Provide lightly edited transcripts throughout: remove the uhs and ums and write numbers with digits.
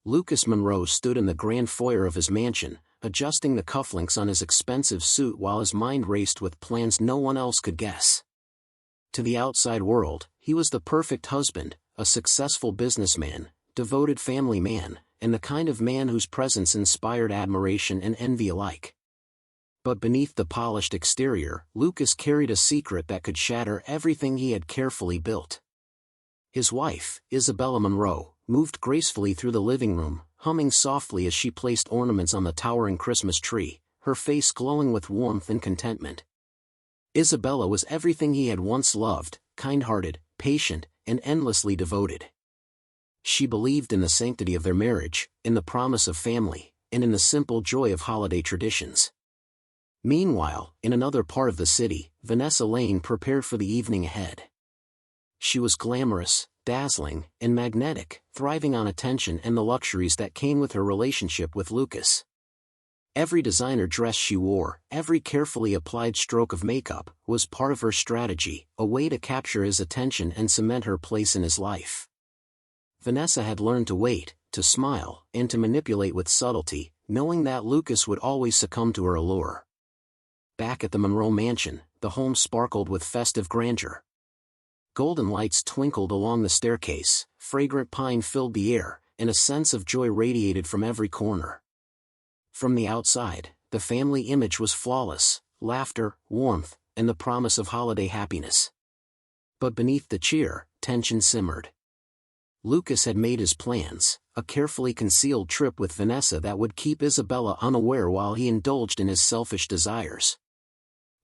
Lucas Monroe stood in the grand foyer of his mansion, adjusting the cufflinks on his expensive suit while his mind raced with plans no one else could guess. To the outside world, he was the perfect husband, a successful businessman, devoted family man, and the kind of man whose presence inspired admiration and envy alike. But beneath the polished exterior, Lucas carried a secret that could shatter everything he had carefully built. His wife, Isabella Monroe, moved gracefully through the living room, humming softly as she placed ornaments on the towering Christmas tree, her face glowing with warmth and contentment. Isabella was everything he had once loved, kind-hearted, patient, and endlessly devoted. She believed in the sanctity of their marriage, in the promise of family, and in the simple joy of holiday traditions. Meanwhile, in another part of the city, Vanessa Lane prepared for the evening ahead. She was glamorous, dazzling, and magnetic, thriving on attention and the luxuries that came with her relationship with Lucas. Every designer dress she wore, every carefully applied stroke of makeup, was part of her strategy, a way to capture his attention and cement her place in his life. Vanessa had learned to wait, to smile, and to manipulate with subtlety, knowing that Lucas would always succumb to her allure. Back at the Monroe mansion, the home sparkled with festive grandeur. Golden lights twinkled along the staircase, fragrant pine filled the air, and a sense of joy radiated from every corner. From the outside, the family image was flawless: laughter, warmth, and the promise of holiday happiness. But beneath the cheer, tension simmered. Lucas had made his plans, a carefully concealed trip with Vanessa that would keep Isabella unaware while he indulged in his selfish desires.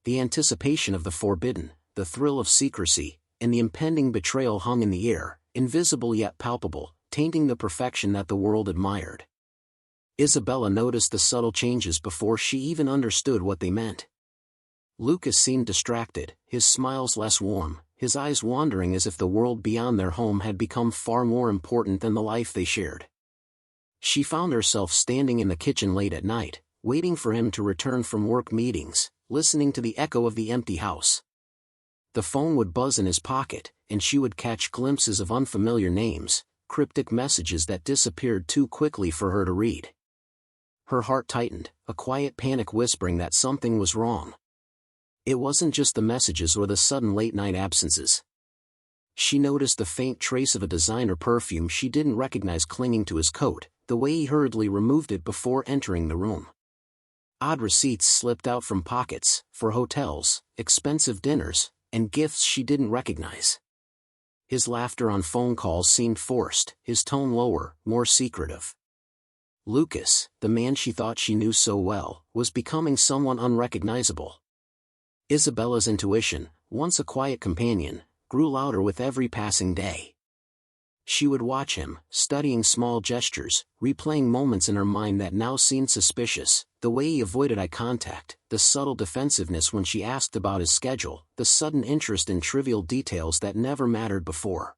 The anticipation of the forbidden, the thrill of secrecy, and the impending betrayal hung in the air, invisible yet palpable, tainting the perfection that the world admired. Isabella noticed the subtle changes before she even understood what they meant. Lucas seemed distracted, his smiles less warm, his eyes wandering as if the world beyond their home had become far more important than the life they shared. She found herself standing in the kitchen late at night, waiting for him to return from work meetings, listening to the echo of the empty house. The phone would buzz in his pocket, and she would catch glimpses of unfamiliar names, cryptic messages that disappeared too quickly for her to read. Her heart tightened, a quiet panic whispering that something was wrong. It wasn't just the messages or the sudden late-night absences. She noticed the faint trace of a designer perfume she didn't recognize clinging to his coat, the way he hurriedly removed it before entering the room. Odd receipts slipped out from pockets, for hotels, expensive dinners, and gifts she didn't recognize. His laughter on phone calls seemed forced, his tone lower, more secretive. Lucas, the man she thought she knew so well, was becoming someone unrecognizable. Isabella's intuition, once a quiet companion, grew louder with every passing day. She would watch him, studying small gestures, replaying moments in her mind that now seemed suspicious, the way he avoided eye contact, the subtle defensiveness when she asked about his schedule, the sudden interest in trivial details that never mattered before.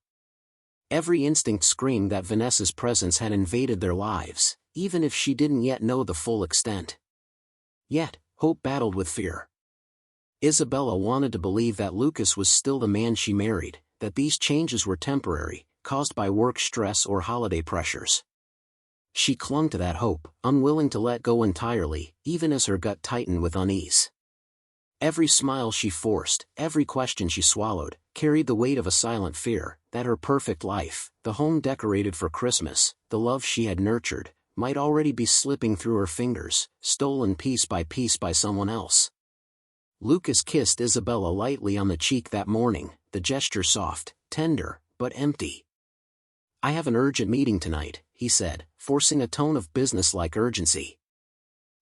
Every instinct screamed that Vanessa's presence had invaded their lives, even if she didn't yet know the full extent. Yet, hope battled with fear. Isabella wanted to believe that Lucas was still the man she married, that these changes were temporary, caused by work stress or holiday pressures. She clung to that hope, unwilling to let go entirely, even as her gut tightened with unease. Every smile she forced, every question she swallowed, carried the weight of a silent fear, that her perfect life, the home decorated for Christmas, the love she had nurtured, might already be slipping through her fingers, stolen piece by someone else. Lucas kissed Isabella lightly on the cheek that morning, the gesture soft, tender, but empty. "I have an urgent meeting tonight," he said, forcing a tone of business-like urgency.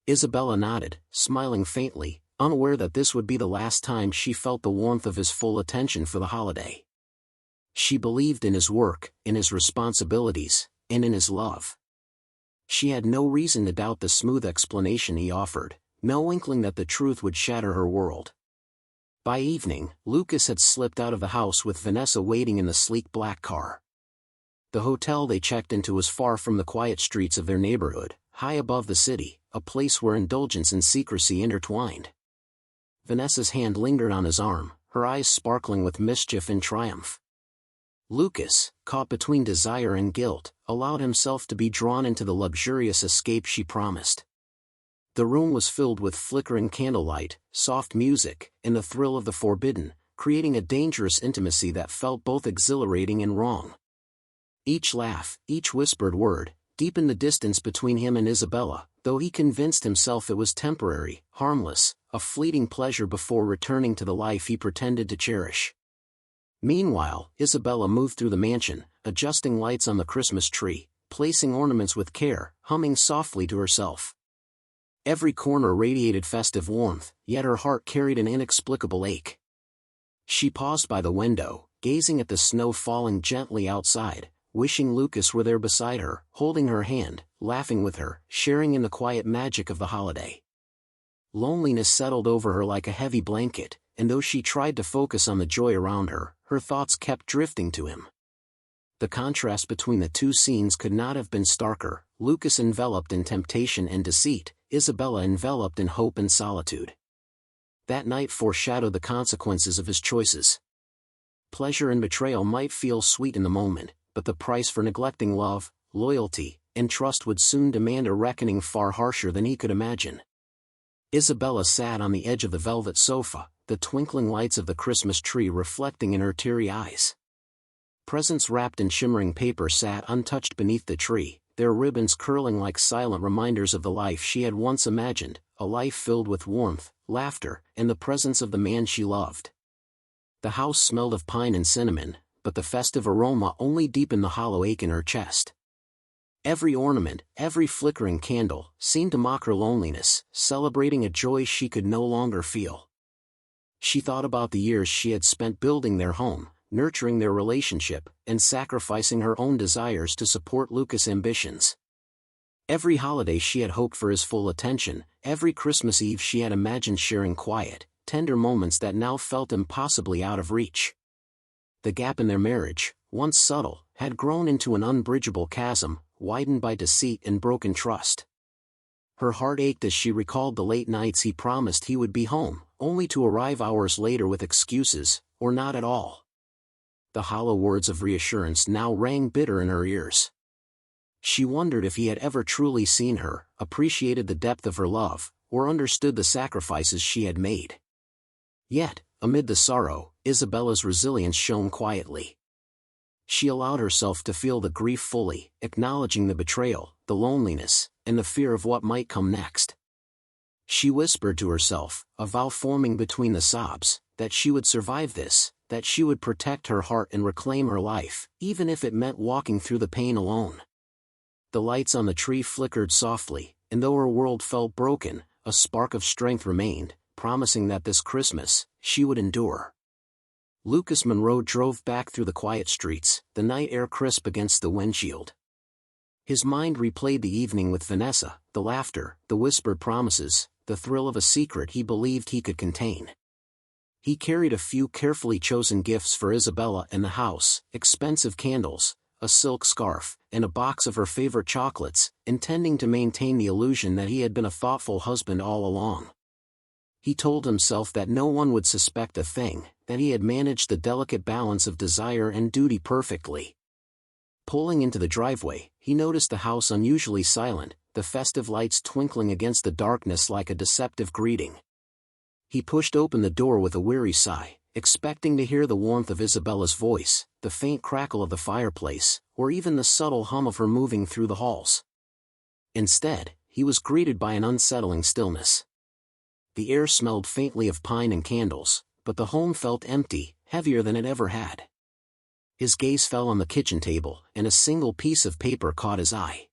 Isabella nodded, smiling faintly, unaware that this would be the last time she felt the warmth of his full attention for the holiday. She believed in his work, in his responsibilities, and in his love. She had no reason to doubt the smooth explanation he offered, no inkling that the truth would shatter her world. By evening, Lucas had slipped out of the house with Vanessa waiting in the sleek black car. The hotel they checked into was far from the quiet streets of their neighborhood, high above the city, a place where indulgence and secrecy intertwined. Vanessa's hand lingered on his arm, her eyes sparkling with mischief and triumph. Lucas, caught between desire and guilt, allowed himself to be drawn into the luxurious escape she promised. The room was filled with flickering candlelight, soft music, and the thrill of the forbidden, creating a dangerous intimacy that felt both exhilarating and wrong. Each laugh, each whispered word, deepened the distance between him and Isabella, though he convinced himself it was temporary, harmless, a fleeting pleasure before returning to the life he pretended to cherish. Meanwhile, Isabella moved through the mansion, adjusting lights on the Christmas tree, placing ornaments with care, humming softly to herself. Every corner radiated festive warmth, yet her heart carried an inexplicable ache. She paused by the window, gazing at the snow falling gently outside, wishing Lucas were there beside her, holding her hand, laughing with her, sharing in the quiet magic of the holiday. Loneliness settled over her like a heavy blanket, and though she tried to focus on the joy around her, her thoughts kept drifting to him. The contrast between the two scenes could not have been starker, Lucas enveloped in temptation and deceit, Isabella enveloped in hope and solitude. That night foreshadowed the consequences of his choices. Pleasure and betrayal might feel sweet in the moment, but the price for neglecting love, loyalty, and trust would soon demand a reckoning far harsher than he could imagine. Isabella sat on the edge of the velvet sofa, the twinkling lights of the Christmas tree reflecting in her teary eyes. Presents wrapped in shimmering paper sat untouched beneath the tree, their ribbons curling like silent reminders of the life she had once imagined, a life filled with warmth, laughter, and the presence of the man she loved. The house smelled of pine and cinnamon, but the festive aroma only deepened the hollow ache in her chest. Every ornament, every flickering candle, seemed to mock her loneliness, celebrating a joy she could no longer feel. She thought about the years she had spent building their home, nurturing their relationship, and sacrificing her own desires to support Lucas' ambitions. Every holiday she had hoped for his full attention, every Christmas Eve she had imagined sharing quiet, tender moments that now felt impossibly out of reach. The gap in their marriage, once subtle, had grown into an unbridgeable chasm, widened by deceit and broken trust. Her heart ached as she recalled the late nights he promised he would be home, only to arrive hours later with excuses, or not at all. The hollow words of reassurance now rang bitter in her ears. She wondered if he had ever truly seen her, appreciated the depth of her love, or understood the sacrifices she had made. Yet, amid the sorrow, Isabella's resilience shone quietly. She allowed herself to feel the grief fully, acknowledging the betrayal, the loneliness, and the fear of what might come next. She whispered to herself, a vow forming between the sobs, that she would survive this, that she would protect her heart and reclaim her life, even if it meant walking through the pain alone. The lights on the tree flickered softly, and though her world felt broken, a spark of strength remained, promising that this Christmas, she would endure. Lucas Monroe drove back through the quiet streets, the night air crisp against the windshield. His mind replayed the evening with Vanessa, the laughter, the whispered promises, the thrill of a secret he believed he could contain. He carried a few carefully chosen gifts for Isabella and the house, expensive candles, a silk scarf, and a box of her favorite chocolates, intending to maintain the illusion that he had been a thoughtful husband all along. He told himself that no one would suspect a thing, that he had managed the delicate balance of desire and duty perfectly. Pulling into the driveway, he noticed the house unusually silent, the festive lights twinkling against the darkness like a deceptive greeting. He pushed open the door with a weary sigh, expecting to hear the warmth of Isabella's voice, the faint crackle of the fireplace, or even the subtle hum of her moving through the halls. Instead, he was greeted by an unsettling stillness. The air smelled faintly of pine and candles, but the home felt empty, heavier than it ever had. His gaze fell on the kitchen table, and a single piece of paper caught his eye.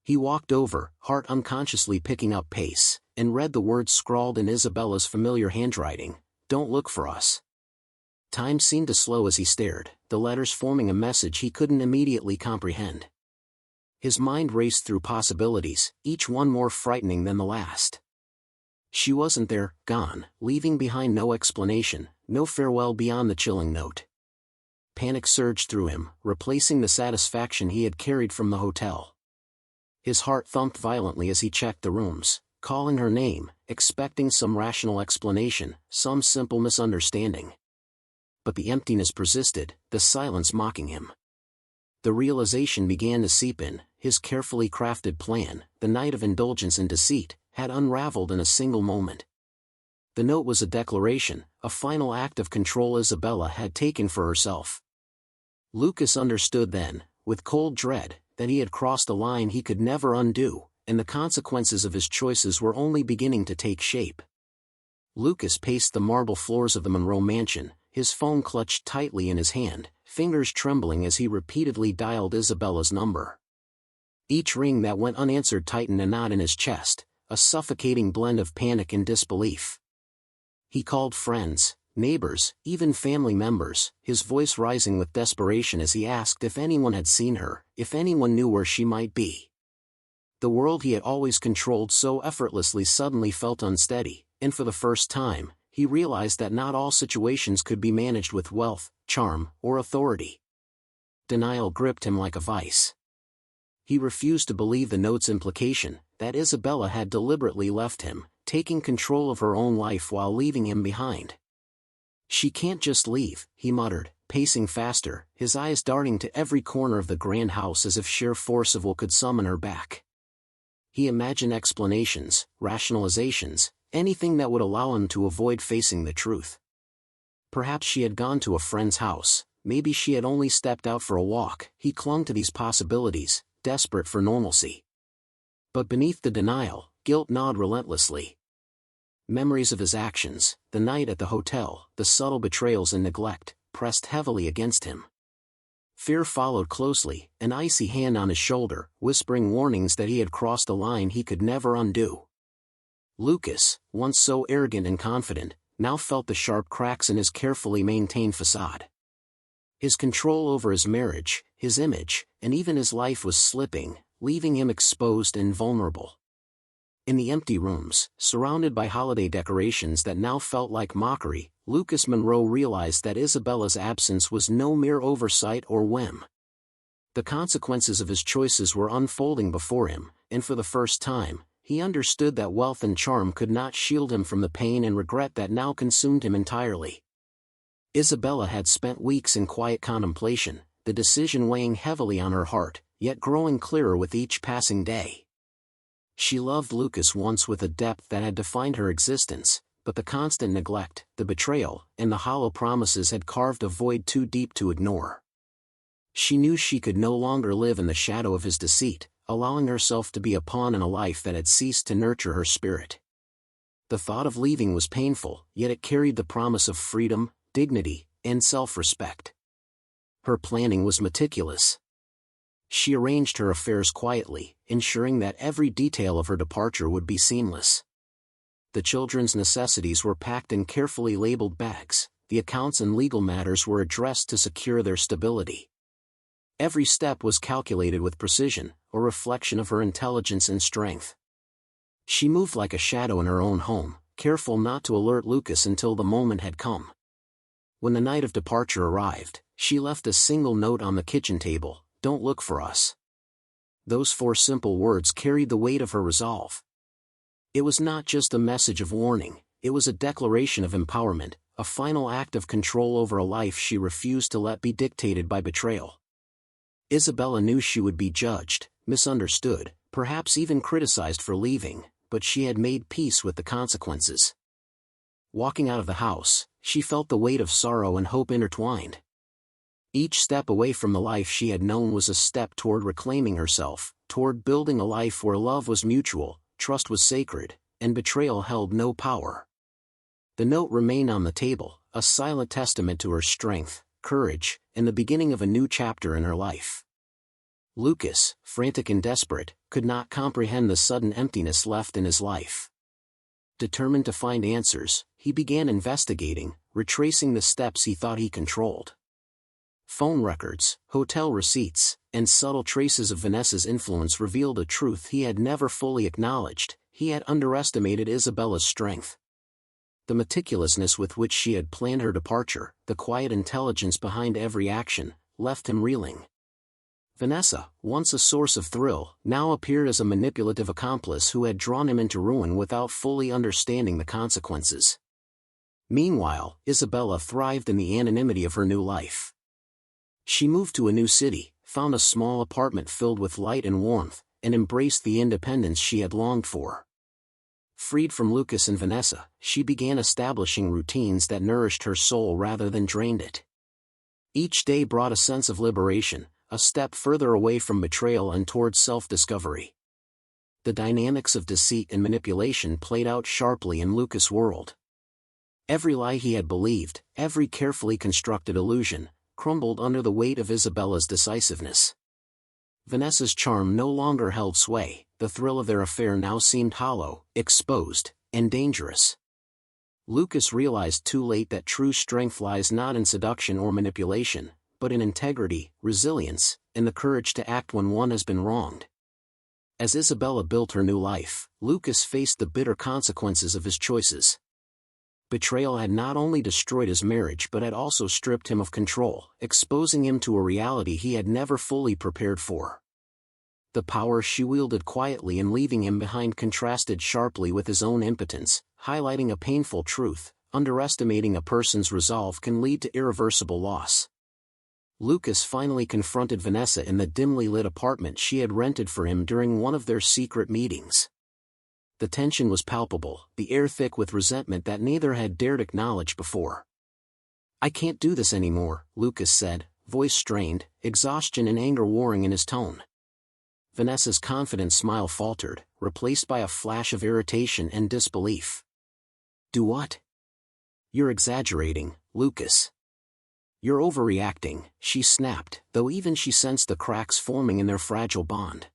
He walked over, heart unconsciously picking up pace, and read the words scrawled in Isabella's familiar handwriting, "Don't look for us." Time seemed to slow as he stared, the letters forming a message he couldn't immediately comprehend. His mind raced through possibilities, each one more frightening than the last. She wasn't there, gone, leaving behind no explanation, no farewell beyond the chilling note. Panic surged through him, replacing the satisfaction he had carried from the hotel. His heart thumped violently as he checked the rooms, calling her name, expecting some rational explanation, some simple misunderstanding. but the emptiness persisted, the silence mocking him. The realization began to seep in. His carefully crafted plan, the night of indulgence and deceit, had unraveled in a single moment. The note was a declaration, a final act of control Isabella had taken for herself. Lucas understood then, with cold dread, that he had crossed a line he could never undo, and the consequences of his choices were only beginning to take shape. Lucas paced the marble floors of the Monroe mansion, his phone clutched tightly in his hand, fingers trembling as he repeatedly dialed Isabella's number. Each ring that went unanswered tightened a knot in his chest, a suffocating blend of panic and disbelief. He called friends, neighbors, even family members, his voice rising with desperation as he asked if anyone had seen her, if anyone knew where she might be. The world he had always controlled so effortlessly suddenly felt unsteady, and for the first time, he realized that not all situations could be managed with wealth, charm, or authority. Denial gripped him like a vice. He refused to believe the note's implication, that Isabella had deliberately left him, taking control of her own life while leaving him behind. "She can't just leave," he muttered, pacing faster, his eyes darting to every corner of the grand house as if sheer force of will could summon her back. He imagined explanations, rationalizations, anything that would allow him to avoid facing the truth. Perhaps she had gone to a friend's house, maybe she had only stepped out for a walk. He clung to these possibilities, desperate for normalcy. But beneath the denial, guilt gnawed relentlessly. Memories of his actions, the night at the hotel, the subtle betrayals and neglect, pressed heavily against him. Fear followed closely, an icy hand on his shoulder, whispering warnings that he had crossed a line he could never undo. Lucas, once so arrogant and confident, now felt the sharp cracks in his carefully maintained facade. His control over his marriage, his image, and even his life was slipping, leaving him exposed and vulnerable. In the empty rooms, surrounded by holiday decorations that now felt like mockery, Lucas Monroe realized that Isabella's absence was no mere oversight or whim. The consequences of his choices were unfolding before him, and for the first time, he understood that wealth and charm could not shield him from the pain and regret that now consumed him entirely. Isabella had spent weeks in quiet contemplation, the decision weighing heavily on her heart, yet growing clearer with each passing day. She loved Lucas once with a depth that had defined her existence, but the constant neglect, the betrayal, and the hollow promises had carved a void too deep to ignore. She knew she could no longer live in the shadow of his deceit, allowing herself to be a pawn in a life that had ceased to nurture her spirit. The thought of leaving was painful, yet it carried the promise of freedom, dignity, and self-respect. Her planning was meticulous. She arranged her affairs quietly, ensuring that every detail of her departure would be seamless. The children's necessities were packed in carefully labeled bags, the accounts and legal matters were addressed to secure their stability. Every step was calculated with precision, a reflection of her intelligence and strength. She moved like a shadow in her own home, careful not to alert Lucas until the moment had come. When the night of departure arrived, she left a single note on the kitchen table: "Don't look for us." Those 4 simple words carried the weight of her resolve. It was not just a message of warning, it was a declaration of empowerment, a final act of control over a life she refused to let be dictated by betrayal. Isabella knew she would be judged, misunderstood, perhaps even criticized for leaving, but she had made peace with the consequences. Walking out of the house, she felt the weight of sorrow and hope intertwined. Each step away from the life she had known was a step toward reclaiming herself, toward building a life where love was mutual, trust was sacred, and betrayal held no power. The note remained on the table, a silent testament to her strength, courage, and the beginning of a new chapter in her life. Lucas, frantic and desperate, could not comprehend the sudden emptiness left in his life. Determined to find answers, he began investigating, retracing the steps he thought he controlled. Phone records, hotel receipts, and subtle traces of Vanessa's influence revealed a truth he had never fully acknowledged: he had underestimated Isabella's strength. The meticulousness with which she had planned her departure, the quiet intelligence behind every action, left him reeling. Vanessa, once a source of thrill, now appeared as a manipulative accomplice who had drawn him into ruin without fully understanding the consequences. Meanwhile, Isabella thrived in the anonymity of her new life. She moved to a new city, found a small apartment filled with light and warmth, and embraced the independence she had longed for. Freed from Lucas and Vanessa, she began establishing routines that nourished her soul rather than drained it. Each day brought a sense of liberation, a step further away from betrayal and towards self-discovery. The dynamics of deceit and manipulation played out sharply in Lucas' world. Every lie he had believed, every carefully constructed illusion, crumbled under the weight of Isabella's decisiveness. Vanessa's charm no longer held sway, the thrill of their affair now seemed hollow, exposed, and dangerous. Lucas realized too late that true strength lies not in seduction or manipulation, but in integrity, resilience, and the courage to act when one has been wronged. As Isabella built her new life, Lucas faced the bitter consequences of his choices. Betrayal had not only destroyed his marriage but had also stripped him of control, exposing him to a reality he had never fully prepared for. The power she wielded quietly and leaving him behind contrasted sharply with his own impotence, highlighting a painful truth: underestimating a person's resolve can lead to irreversible loss. Lucas finally confronted Vanessa in the dimly lit apartment she had rented for him during one of their secret meetings. The tension was palpable, the air thick with resentment that neither had dared acknowledge before. "I can't do this anymore," Lucas said, voice strained, exhaustion and anger warring in his tone. Vanessa's confident smile faltered, replaced by a flash of irritation and disbelief. "Do what?" "You're exaggerating, Lucas. You're overreacting," she snapped, though even she sensed the cracks forming in their fragile bond.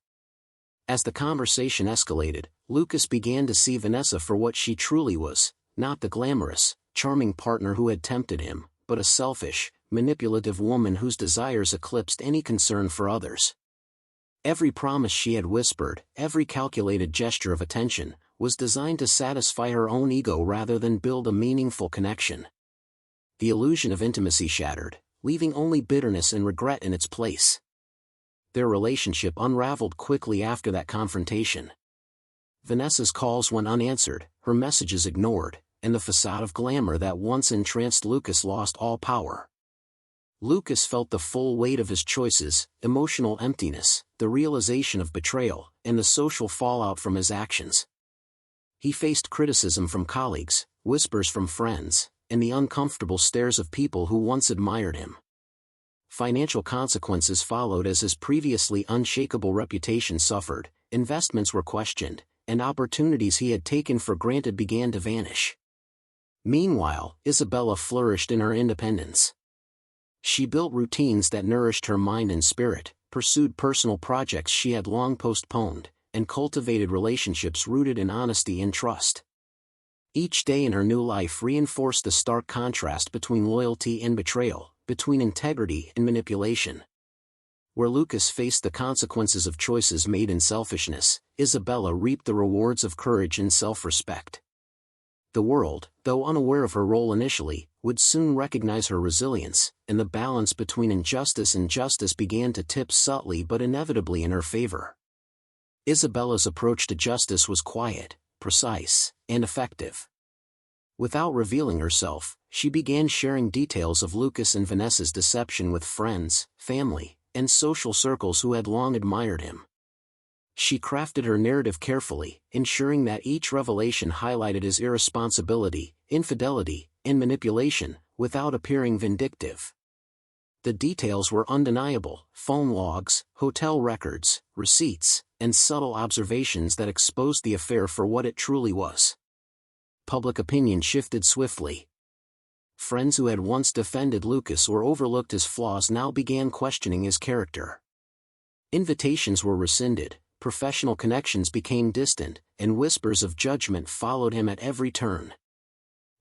As the conversation escalated, Lucas began to see Vanessa for what she truly was, not the glamorous, charming partner who had tempted him, but a selfish, manipulative woman whose desires eclipsed any concern for others. Every promise she had whispered, every calculated gesture of attention, was designed to satisfy her own ego rather than build a meaningful connection. The illusion of intimacy shattered, leaving only bitterness and regret in its place. Their relationship unraveled quickly after that confrontation. Vanessa's calls went unanswered, her messages ignored, and the facade of glamour that once entranced Lucas lost all power. Lucas felt the full weight of his choices, emotional emptiness, the realization of betrayal, and the social fallout from his actions. He faced criticism from colleagues, whispers from friends, and the uncomfortable stares of people who once admired him. Financial consequences followed as his previously unshakable reputation suffered, investments were questioned, and opportunities he had taken for granted began to vanish. Meanwhile, Isabella flourished in her independence. She built routines that nourished her mind and spirit, pursued personal projects she had long postponed, and cultivated relationships rooted in honesty and trust. Each day in her new life reinforced the stark contrast between loyalty and betrayal, between integrity and manipulation. Where Lucas faced the consequences of choices made in selfishness, Isabella reaped the rewards of courage and self-respect. The world, though unaware of her role initially, would soon recognize her resilience, and the balance between injustice and justice began to tip subtly but inevitably in her favor. Isabella's approach to justice was quiet, precise, and effective. Without revealing herself, she began sharing details of Lucas and Vanessa's deception with friends, family, and social circles who had long admired him. She crafted her narrative carefully, ensuring that each revelation highlighted his irresponsibility, infidelity, and manipulation, without appearing vindictive. The details were undeniable: phone logs, hotel records, receipts, and subtle observations that exposed the affair for what it truly was. Public opinion shifted swiftly. Friends who had once defended Lucas or overlooked his flaws now began questioning his character. Invitations were rescinded, professional connections became distant, and whispers of judgment followed him at every turn.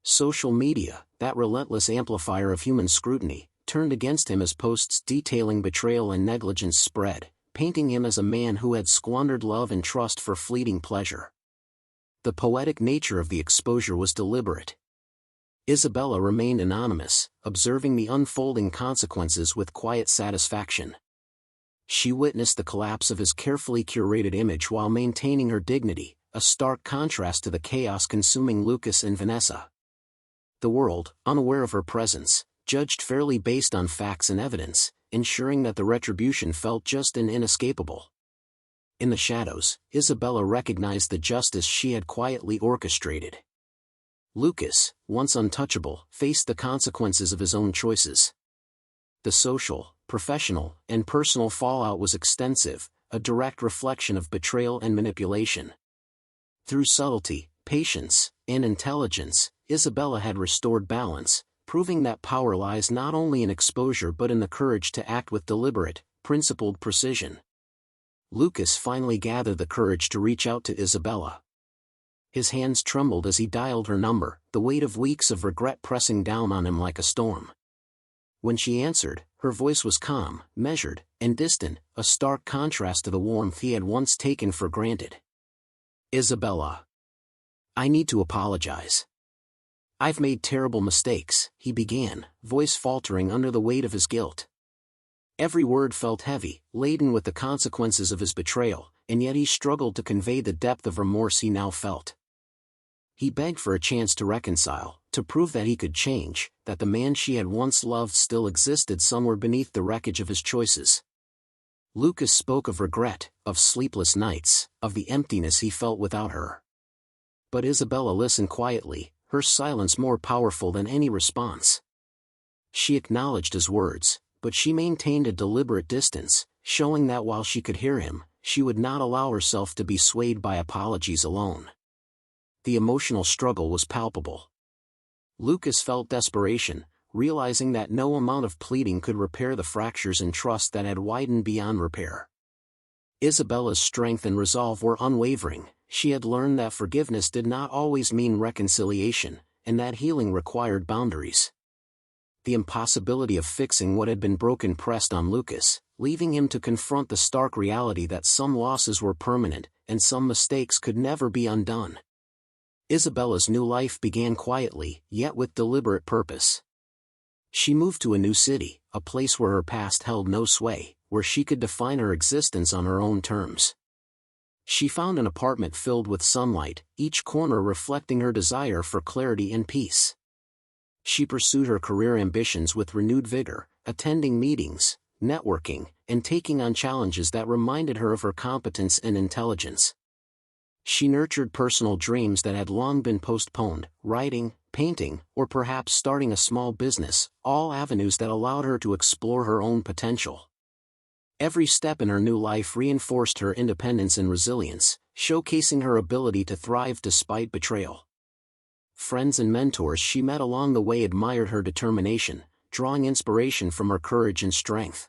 Social media, that relentless amplifier of human scrutiny, turned against him as posts detailing betrayal and negligence spread, painting him as a man who had squandered love and trust for fleeting pleasure. The poetic nature of the exposure was deliberate. Isabella remained anonymous, observing the unfolding consequences with quiet satisfaction. She witnessed the collapse of his carefully curated image while maintaining her dignity, a stark contrast to the chaos consuming Lucas and Vanessa. The world, unaware of her presence, judged fairly based on facts and evidence, ensuring that the retribution felt just and inescapable. In the shadows, Isabella recognized the justice she had quietly orchestrated. Lucas, once untouchable, faced the consequences of his own choices. The social, professional, and personal fallout was extensive, a direct reflection of betrayal and manipulation. Through subtlety, patience, and intelligence, Isabella had restored balance, proving that power lies not only in exposure but in the courage to act with deliberate, principled precision. Lucas finally gathered the courage to reach out to Isabella. His hands trembled as he dialed her number, the weight of weeks of regret pressing down on him like a storm. When she answered, her voice was calm, measured, and distant, a stark contrast to the warmth he had once taken for granted. "Isabella. I need to apologize. I've made terrible mistakes," he began, voice faltering under the weight of his guilt. Every word felt heavy, laden with the consequences of his betrayal, and yet he struggled to convey the depth of remorse he now felt. He begged for a chance to reconcile, to prove that he could change, that the man she had once loved still existed somewhere beneath the wreckage of his choices. Lucas spoke of regret, of sleepless nights, of the emptiness he felt without her. But Isabella listened quietly, her silence more powerful than any response. She acknowledged his words, but she maintained a deliberate distance, showing that while she could hear him, she would not allow herself to be swayed by apologies alone. The emotional struggle was palpable. Lucas felt desperation, realizing that no amount of pleading could repair the fractures in trust that had widened beyond repair. Isabella's strength and resolve were unwavering. She had learned that forgiveness did not always mean reconciliation, and that healing required boundaries. The impossibility of fixing what had been broken pressed on Lucas, leaving him to confront the stark reality that some losses were permanent, and some mistakes could never be undone. Isabella's new life began quietly, yet with deliberate purpose. She moved to a new city, a place where her past held no sway, where she could define her existence on her own terms. She found an apartment filled with sunlight, each corner reflecting her desire for clarity and peace. She pursued her career ambitions with renewed vigor, attending meetings, networking, and taking on challenges that reminded her of her competence and intelligence. She nurtured personal dreams that had long been postponed, writing, painting, or perhaps starting a small business, all avenues that allowed her to explore her own potential. Every step in her new life reinforced her independence and resilience, showcasing her ability to thrive despite betrayal. Friends and mentors she met along the way admired her determination, drawing inspiration from her courage and strength.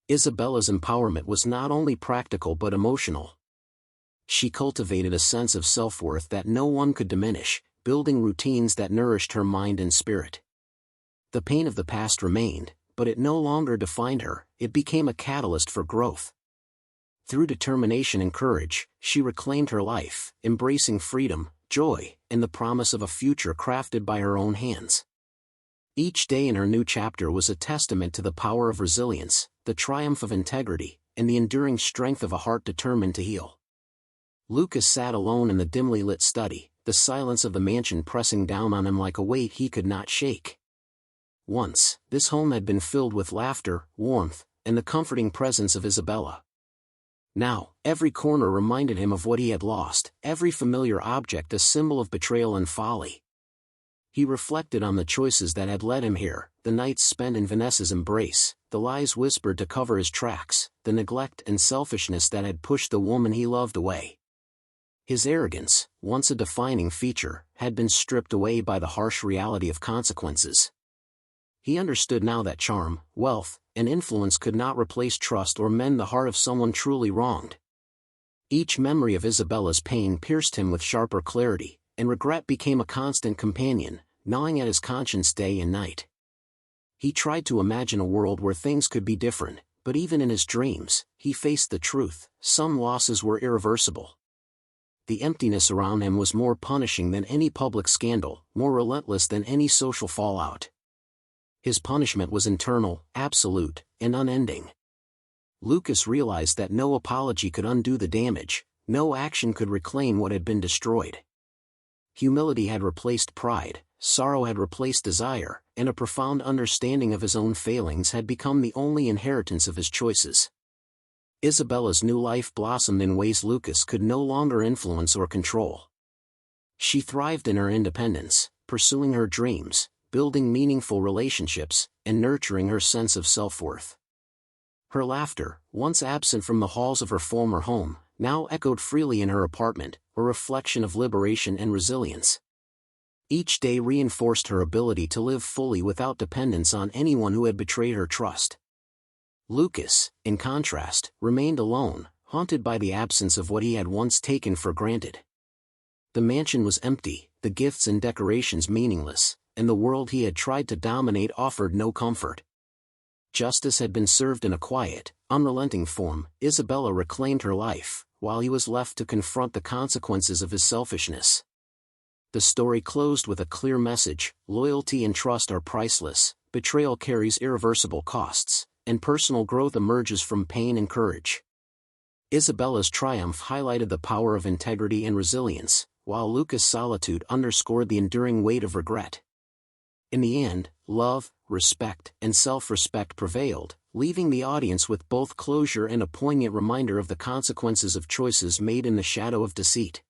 Isabella's empowerment was not only practical but emotional. She cultivated a sense of self-worth that no one could diminish, building routines that nourished her mind and spirit. The pain of the past remained, but it no longer defined her, it became a catalyst for growth. Through determination and courage, she reclaimed her life, embracing freedom, joy, and the promise of a future crafted by her own hands. Each day in her new chapter was a testament to the power of resilience, the triumph of integrity, and the enduring strength of a heart determined to heal. Lucas sat alone in the dimly lit study, the silence of the mansion pressing down on him like a weight he could not shake. Once, this home had been filled with laughter, warmth, and the comforting presence of Isabella. Now, every corner reminded him of what he had lost, every familiar object a symbol of betrayal and folly. He reflected on the choices that had led him here, the nights spent in Vanessa's embrace, the lies whispered to cover his tracks, the neglect and selfishness that had pushed the woman he loved away. His arrogance, once a defining feature, had been stripped away by the harsh reality of consequences. He understood now that charm, wealth, and influence could not replace trust or mend the heart of someone truly wronged. Each memory of Isabella's pain pierced him with sharper clarity, and regret became a constant companion, gnawing at his conscience day and night. He tried to imagine a world where things could be different, but even in his dreams, he faced the truth: some losses were irreversible. The emptiness around him was more punishing than any public scandal, more relentless than any social fallout. His punishment was internal, absolute, and unending. Lucas realized that no apology could undo the damage, no action could reclaim what had been destroyed. Humility had replaced pride, sorrow had replaced desire, and a profound understanding of his own failings had become the only inheritance of his choices. Isabella's new life blossomed in ways Lucas could no longer influence or control. She thrived in her independence, pursuing her dreams, building meaningful relationships, and nurturing her sense of self-worth. Her laughter, once absent from the halls of her former home, now echoed freely in her apartment, a reflection of liberation and resilience. Each day reinforced her ability to live fully without dependence on anyone who had betrayed her trust. Lucas, in contrast, remained alone, haunted by the absence of what he had once taken for granted. The mansion was empty, the gifts and decorations meaningless, and the world he had tried to dominate offered no comfort. Justice had been served in a quiet, unrelenting form. Isabella reclaimed her life, while he was left to confront the consequences of his selfishness. The story closed with a clear message: loyalty and trust are priceless, betrayal carries irreversible costs, and personal growth emerges from pain and courage. Isabella's triumph highlighted the power of integrity and resilience, while Lucas' solitude underscored the enduring weight of regret. In the end, love, respect, and self-respect prevailed, leaving the audience with both closure and a poignant reminder of the consequences of choices made in the shadow of deceit.